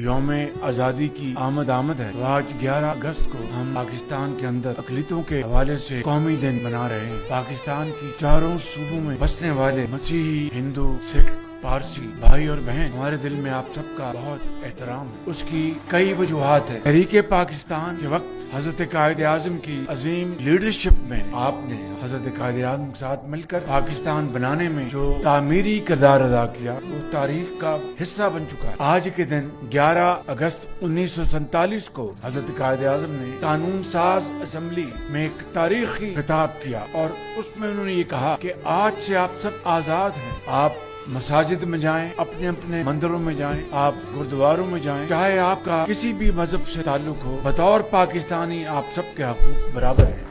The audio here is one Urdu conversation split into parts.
یوم آزادی کی آمد ہے تو آج 11 اگست کو ہم پاکستان کے اندر اقلیتوں کے حوالے سے قومی دن منا رہے ہیں۔ پاکستان کی چاروں صوبوں میں بسنے والے مسیحی، ہندو، سکھ، پارسی بھائی اور بہن، ہمارے دل میں آپ سب کا بہت احترام ہے۔ اس کی کئی وجوہات ہیں۔ تحریک پاکستان کے وقت حضرت قائد اعظم کی عظیم لیڈرشپ میں آپ نے حضرت قائد اعظم کے ساتھ مل کر پاکستان بنانے میں جو تعمیری کردار ادا کیا وہ تاریخ کا حصہ بن چکا ہے۔ آج کے دن 11 اگست 1947 کو حضرت قائد اعظم نے قانون ساز اسمبلی میں ایک تاریخی خطاب کیا اور اس میں انہوں نے یہ کہا کہ آج سے آپ سب آزاد ہیں۔ آپ مساجد میں جائیں، اپنے اپنے مندروں میں جائیں، آپ گردواروں میں جائیں، چاہے آپ کا کسی بھی مذہب سے تعلق ہو، بطور پاکستانی آپ سب کے حقوق برابر ہیں۔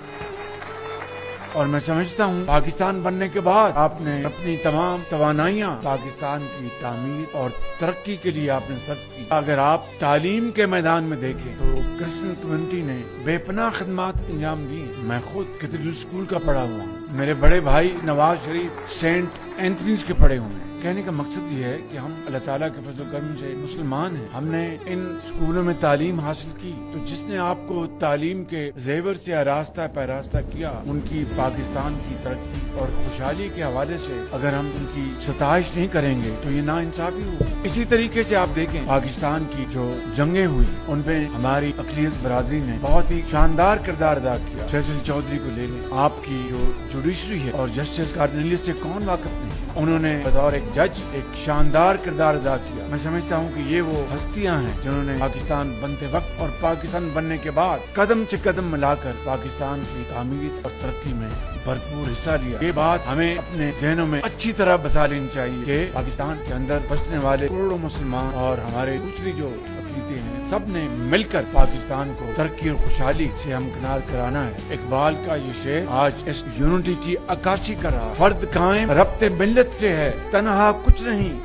اور میں سمجھتا ہوں پاکستان بننے کے بعد آپ نے اپنی تمام توانائیاں پاکستان کی تعمیر اور ترقی کے لیے آپ نے صرف کی۔ اگر آپ تعلیم کے میدان میں دیکھیں تو کرسچن کمیونٹی نے بے پناہ خدمات انجام دی۔ میں خود کیتھیڈرل اسکول کا پڑھا ہوا ہوں، میرے بڑے بھائی نواز شریف سینٹ اینتھنیز کے پڑھے ہوئے ہیں۔ کہنے کا مقصد یہ ہے کہ ہم اللہ تعالیٰ کے فضل و کرم سے مسلمان ہیں۔ ہم نے ان اسکولوں میں تعلیم حاصل کی، تو جس نے آپ کو تعلیم کے زیور سے آراستہ پیراستہ کیا، ان کی پاکستان کی ترقی اور خوشحالی کے حوالے سے اگر ہم ان کی ستائش نہیں کریں گے تو یہ ناانصافی ہوگی۔ اسی طریقے سے آپ دیکھیں پاکستان کی جو جنگیں ہوئی ان میں ہماری اقلیت برادری نے بہت ہی شاندار کردار ادا کیا۔ فیصل چودھری کو لے لیں، آپ کی جو جوڈیشری ہے اور جسٹس کارنیلیس سے کون واقف نہیں، انہوں نے بطور ایک جج ایک شاندار کردار ادا کیا۔ میں سمجھتا ہوں کہ یہ وہ ہستیاں ہیں جنہوں نے پاکستان بنتے وقت اور پاکستان بننے کے بعد قدم سے قدم ملا کر پاکستان کی تعمیر اور ترقی میں بھرپور حصہ لیا۔ یہ بات ہمیں اپنے ذہنوں میں اچھی طرح بسا لینی چاہیے کہ پاکستان کے اندر بسنے والے کروڑوں مسلمان اور ہمارے دوسری جو اقلیتیں ہیں سب نے مل کر پاکستان کو ترقی اور خوشحالی سے ہمکنار کرانا ہے۔ اقبال کا یہ شعر آج اس یونٹی کی عکاسی کر رہا ہے۔ فرد قائم ربط ملت سے ہے، تنہا کچھ نہیں،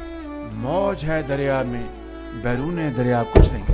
موج ہے دریا میں، بیرون دریا کچھ نہیں۔